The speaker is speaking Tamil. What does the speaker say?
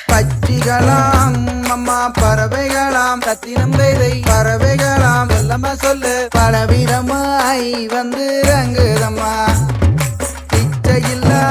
பச்சிகளாம் அம்மா பறவைகளாம் கத்தினம் வேதை பறவைகளாம் வெள்ளமா சொல்லு பலவிதமாய் வந்து ரங்குதம்மா இச்சையில்லா